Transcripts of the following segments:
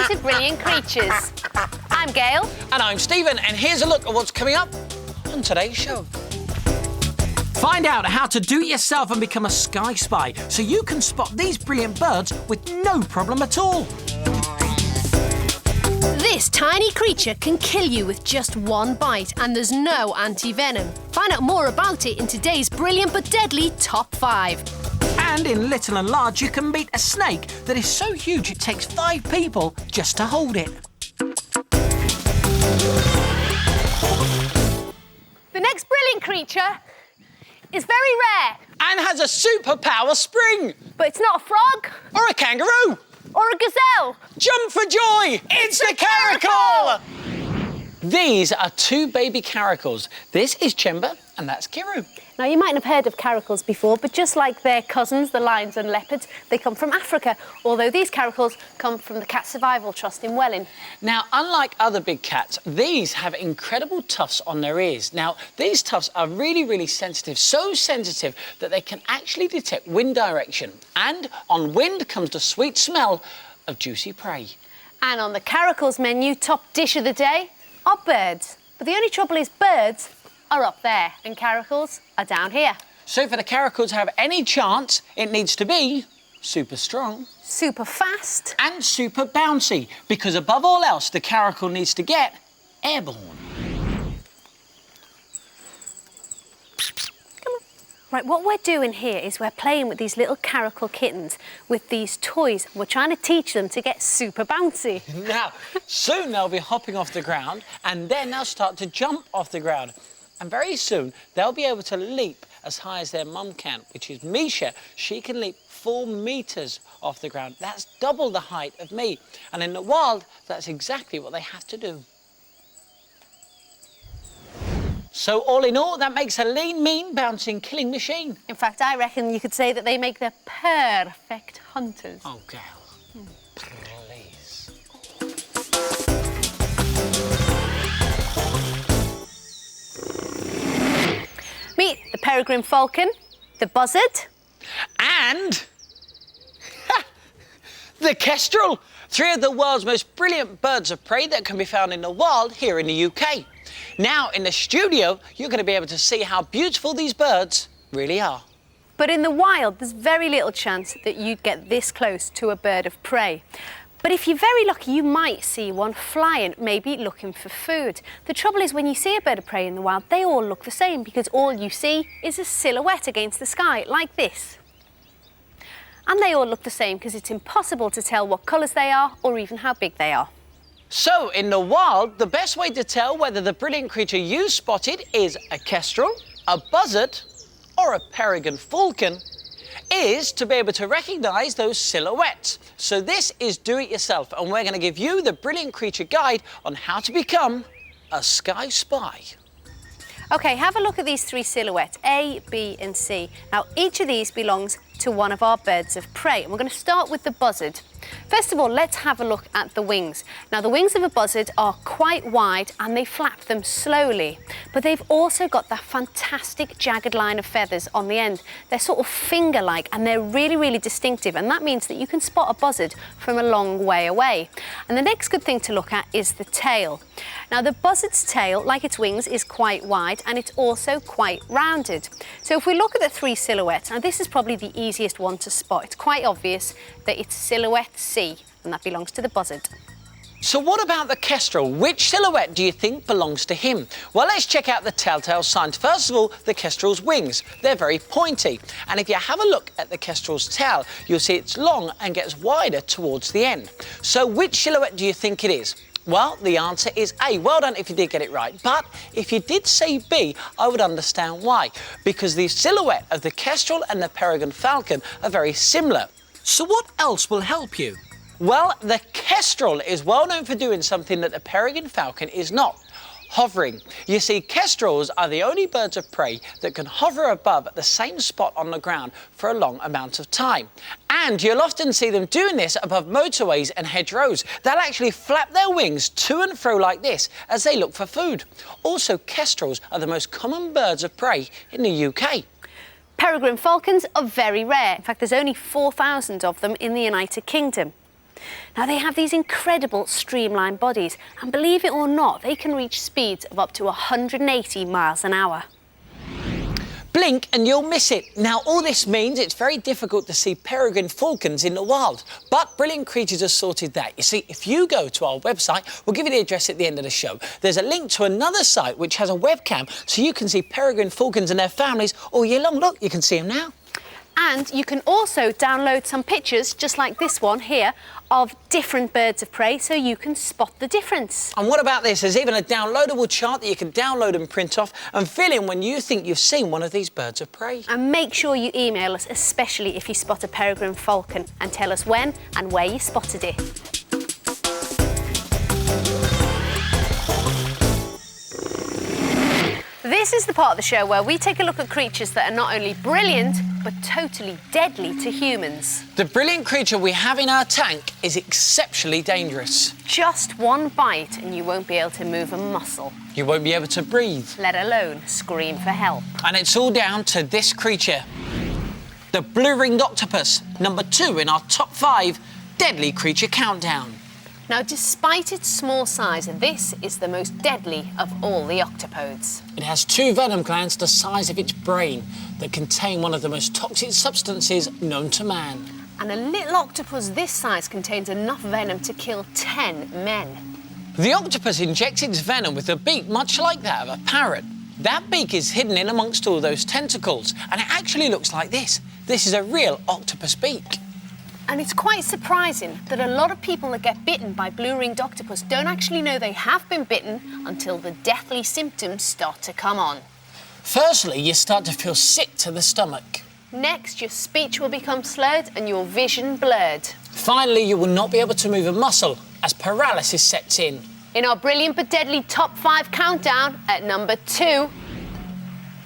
to Brilliant Creatures. I'm Gail. And I'm Stephen, and here's a look at what's coming up on today's show. Find out how to do it yourself and become a sky spy so you can spot these brilliant birds with no problem at all. This tiny creature can kill you with just one bite, and there's no anti-venom. Find out more about it in today's brilliant but deadly Top 5. And in Little and Large, you can meet a snake that is so huge it takes 5 people just to hold it. The next brilliant creature is very rare. And has a superpower spring. But it's not a frog. Or a kangaroo. Or a gazelle. Jump for joy! It's the caracal! These are 2 baby caracals. This is Chemba and that's Kiru. Now, you mightn't have heard of caracals before, but just like their cousins, the lions and leopards, they come from Africa, although these caracals come from the Cat Survival Trust in Welling. Now, unlike other big cats, these have incredible tufts on their ears. Now, these tufts are really, really sensitive, so sensitive that they can actually detect wind direction. And on wind comes the sweet smell of juicy prey. And on the caracals menu, top dish of the day are birds. But the only trouble is birds are up there and caracals are down here. So for the caracal to have any chance, it needs to be super strong, super fast and super bouncy, because above all else, the caracal needs to get airborne. Come on. Right, what we're doing here is we're playing with these little caracal kittens with these toys. We're trying to teach them to get super bouncy. Now, soon they'll be hopping off the ground and then they'll start to jump off the ground. And very soon, they'll be able to leap as high as their mum can, which is Misha. She can leap 4 metres off the ground. That's double the height of me. And in the wild, that's exactly what they have to do. So all in all, that makes a lean, mean, bouncing, killing machine. In fact, I reckon you could say that they make the perfect hunters. Oh, Gail, please. Meet the peregrine falcon, the buzzard, and the kestrel. 3 of the world's most brilliant birds of prey that can be found in the wild here in the UK. Now, in the studio, you're going to be able to see how beautiful these birds really are. But in the wild, there's very little chance that you'd get this close to a bird of prey. But if you're very lucky, you might see one flying, maybe looking for food. The trouble is, when you see a bird of prey in the wild, they all look the same because all you see is a silhouette against the sky, like this. And they all look the same because it's impossible to tell what colours they are or even how big they are. So, in the wild, the best way to tell whether the brilliant creature you spotted is a kestrel, a buzzard, or a peregrine falcon is to be able to recognise those silhouettes. So this is Do It Yourself, and we're going to give you the brilliant creature guide on how to become a sky spy. OK, have a look at these 3 silhouettes, A, B and C. Now, each of these belongs to one of our birds of prey, and we're going to start with the buzzard. First of all, let's have a look at the wings. Now, the wings of a buzzard are quite wide and they flap them slowly, but they've also got that fantastic jagged line of feathers on the end. They're sort of finger-like and they're really, really distinctive, and that means that you can spot a buzzard from a long way away. And the next good thing to look at is the tail. Now, the buzzard's tail, like its wings, is quite wide and it's also quite rounded. So if we look at the 3 silhouettes, now this is probably the easiest one to spot. It's quite obvious that it's silhouette C, and that belongs to the buzzard. So what about the kestrel? Which silhouette do you think belongs to him? Well, let's check out the telltale signs. First of all, the kestrel's wings. They're very pointy. And if you have a look at the kestrel's tail, you'll see it's long and gets wider towards the end. So which silhouette do you think it is? Well, the answer is A. Well done if you did get it right. But if you did say B, I would understand why. Because the silhouette of the kestrel and the peregrine falcon are very similar. So what else will help you? Well, the kestrel is well known for doing something that the peregrine falcon is not. Hovering. You see, kestrels are the only birds of prey that can hover above at the same spot on the ground for a long amount of time. And you'll often see them doing this above motorways and hedgerows. They'll actually flap their wings to and fro like this as they look for food. Also, kestrels are the most common birds of prey in the UK. Peregrine falcons are very rare. In fact, there's only 4,000 of them in the United Kingdom. Now they have these incredible streamlined bodies, and believe it or not, they can reach speeds of up to 180 miles an hour. Blink and you'll miss it. Now, all this means it's very difficult to see peregrine falcons in the wild, but Brilliant Creatures has sorted that. You see, if you go to our website, we'll give you the address at the end of the show. There's a link to another site which has a webcam, so you can see peregrine falcons and their families all year long. Look, you can see them now. And you can also download some pictures, just like this one here, of different birds of prey, so you can spot the difference. And what about this? There's even a downloadable chart that you can download and print off and fill in when you think you've seen one of these birds of prey. And make sure you email us, especially if you spot a peregrine falcon, and tell us when and where you spotted it. This is the part of the show where we take a look at creatures that are not only brilliant, but totally deadly to humans. The brilliant creature we have in our tank is exceptionally dangerous. Just one bite and you won't be able to move a muscle, You won't be able to breathe. let alone scream for help. And it's all down to this creature. The blue-ringed octopus, number 2 in our top 5 deadly creature countdown. Now, despite its small size, this is the most deadly of all the octopodes. It has 2 venom glands the size of its brain that contain one of the most toxic substances known to man. And a little octopus this size contains enough venom to kill 10 men. The octopus injects its venom with a beak much like that of a parrot. That beak is hidden in amongst all those tentacles, and it actually looks like this. This is a real octopus beak. And it's quite surprising that a lot of people that get bitten by blue-ringed octopus don't actually know they have been bitten until the deathly symptoms start to come on. Firstly, you start to feel sick to the stomach. Next, your speech will become slurred and your vision blurred. Finally, you will not be able to move a muscle as paralysis sets in. In our brilliant but deadly top 5 countdown, at number 2,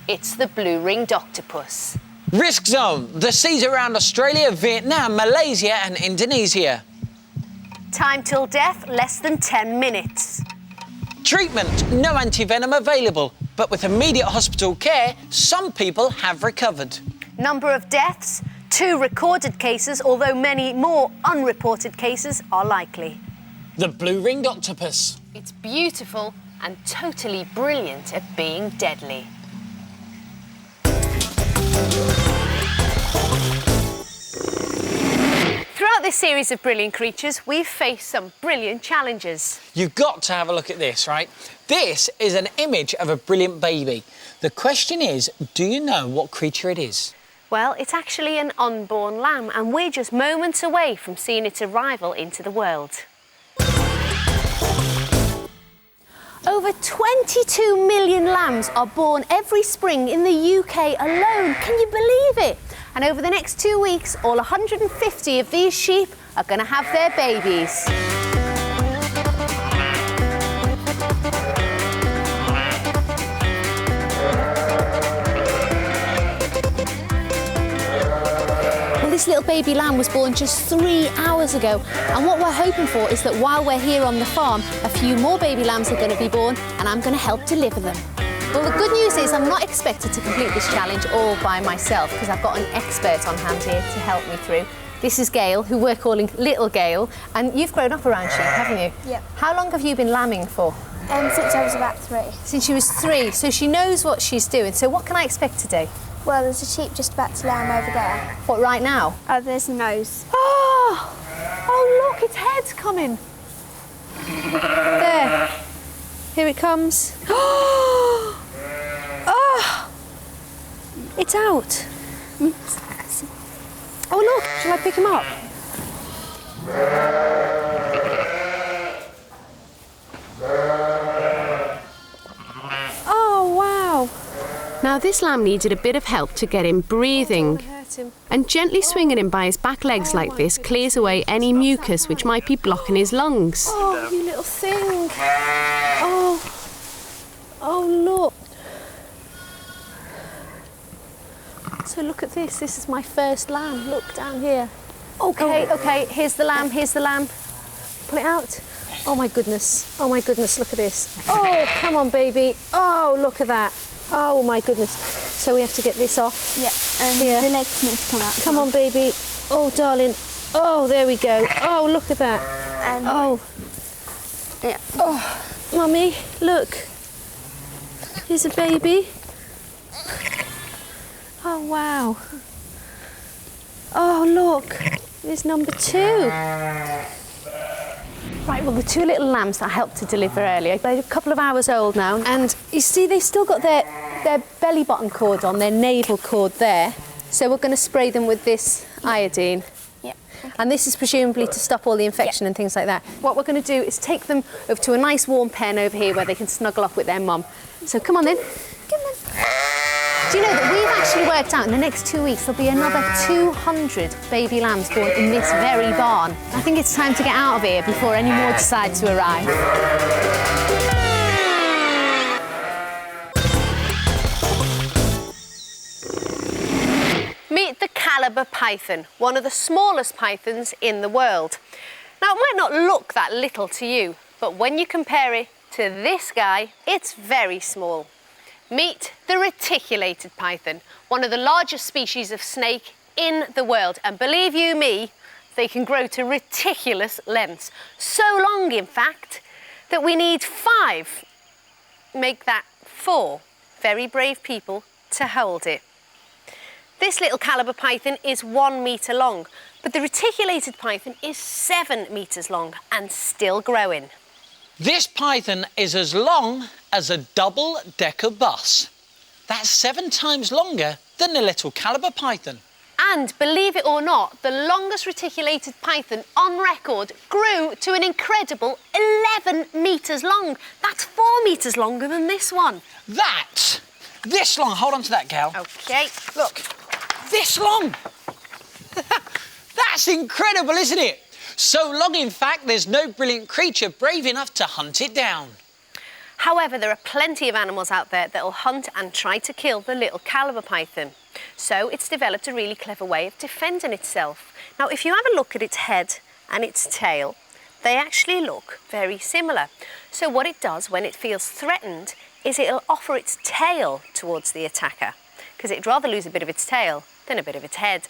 it's the blue-ringed octopus. Risk zone, the seas around Australia, Vietnam, Malaysia and Indonesia. Time till death, less than 10 minutes. Treatment, no antivenom available, but with immediate hospital care, some people have recovered. Number of deaths, 2 recorded cases, although many more unreported cases are likely. The blue-ringed octopus. It's beautiful and totally brilliant at being deadly. Throughout this series of brilliant creatures, we've faced some brilliant challenges. You've got to have a look at this, right? This is an image of a brilliant baby. The question is, do you know what creature it is? Well, it's actually an unborn lamb, and we're just moments away from seeing its arrival into the world. Over 22 million lambs are born every spring in the UK alone. Can you believe it? And over the next 2 weeks, all 150 of these sheep are going to have their babies. Well, this little baby lamb was born just 3 hours ago. And what we're hoping for is that while we're here on the farm, a few more baby lambs are going to be born, and I'm going to help deliver them. Well, the good news is I'm not expected to complete this challenge all by myself, because I've got an expert on hand here to help me through. This is Gail, who we're calling Little Gail, and you've grown up around sheep, haven't you? Yep. How long have you been lambing for? Since I was about 3. Since she was 3, so she knows what she's doing. So what can I expect today? Well, there's a sheep just about to lamb over there. What, right now? Oh, there's the nose. Oh, look, its head's coming. There. Here it comes. Oh, it's out. Oh, look, shall I pick him up? Oh, wow. Now, this lamb needed a bit of help to get him breathing. And gently swinging him by his back legs like this clears away any mucus which might be blocking his lungs. Oh, you little thing. Oh, look. So look at this. This is my first lamb. Look down here. Okay, here's the lamb, Pull it out. Oh my goodness, look at this. Oh, come on, baby. Oh, look at that. Oh my goodness. So we have to get this off. Yeah, and the legs need to come out. Come on, baby. Oh, darling. Oh, there we go. Oh, look at that. Oh. Yeah. Oh, Mummy, look. Here's a baby. Oh, wow. Oh, look. There's number 2. Right, well, the 2 little lambs that I helped to deliver earlier, they're a couple of hours old now. And you see, they've still got their belly button cord on, their navel cord there. So we're going to spray them with this iodine. Yeah. And this is presumably to stop all the infection and things like that. What we're going to do is take them over to a nice warm pen over here where they can snuggle up with their mum. So come on then. Come on. Do you know that we've actually worked out in the next 2 weeks there'll be another 200 baby lambs born in this very barn. I think it's time to get out of here before any more decide to arrive. Meet the Caliber python, one of the smallest pythons in the world. Now, it might not look that little to you, but when you compare it to this guy, it's very small. Meet the reticulated python, one of the largest species of snake in the world. And believe you me, they can grow to ridiculous lengths. So long, in fact, that we need 5, make that 4 very brave people to hold it. This little Caliber python is 1 metre long, but the reticulated python is 7 metres long and still growing. This python is as long as a double-decker bus. That's 7 times longer than the little Caliber python. And believe it or not, the longest reticulated python on record grew to an incredible 11 metres long. That's 4 metres longer than this one. This long, hold on to that, Gail. OK. Look, this long. That's incredible, isn't it? So long, in fact, there's no brilliant creature brave enough to hunt it down. However, there are plenty of animals out there that will hunt and try to kill the little Caliber python. So it's developed a really clever way of defending itself. Now, if you have a look at its head and its tail, they actually look very similar. So what it does when it feels threatened is it'll offer its tail towards the attacker, because it'd rather lose a bit of its tail than a bit of its head.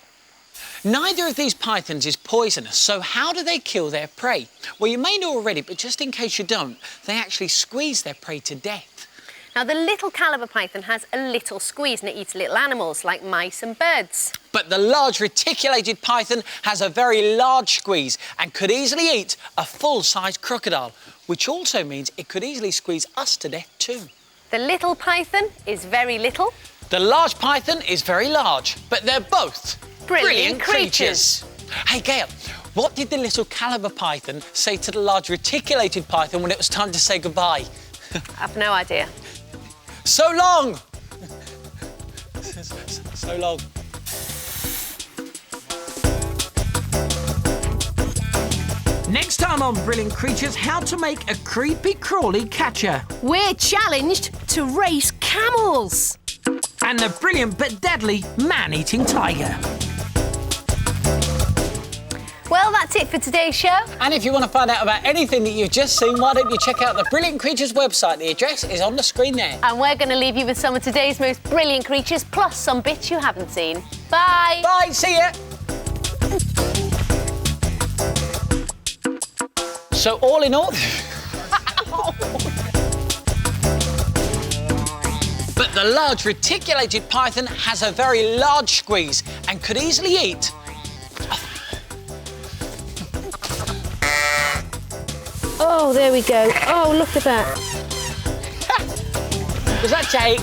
Neither of these pythons is poisonous, so how do they kill their prey? Well, you may know already, but just in case you don't, they actually squeeze their prey to death. Now, the little Caliber python has a little squeeze and it eats little animals like mice and birds. But the large reticulated python has a very large squeeze and could easily eat a full-size crocodile, which also means it could easily squeeze us to death too. The little python is very little. The large python is very large, but they're both Brilliant creatures. Hey, Gail, what did the little Caliber python say to the large reticulated python when it was time to say goodbye? I've no idea. So long! So long. Next time on Brilliant Creatures, how to make a creepy crawly catcher. We're challenged to race camels. And the brilliant but deadly man-eating tiger. Well, that's it for today's show. And if you want to find out about anything that you've just seen, why don't you check out the Brilliant Creatures website? The address is on the screen there. And we're going to leave you with some of today's most brilliant creatures, plus some bits you haven't seen. Bye. Bye, see ya. So all in all... But the large reticulated python has a very large squeeze and could easily eat... Oh, there we go. Oh, look at that. Was that Jake?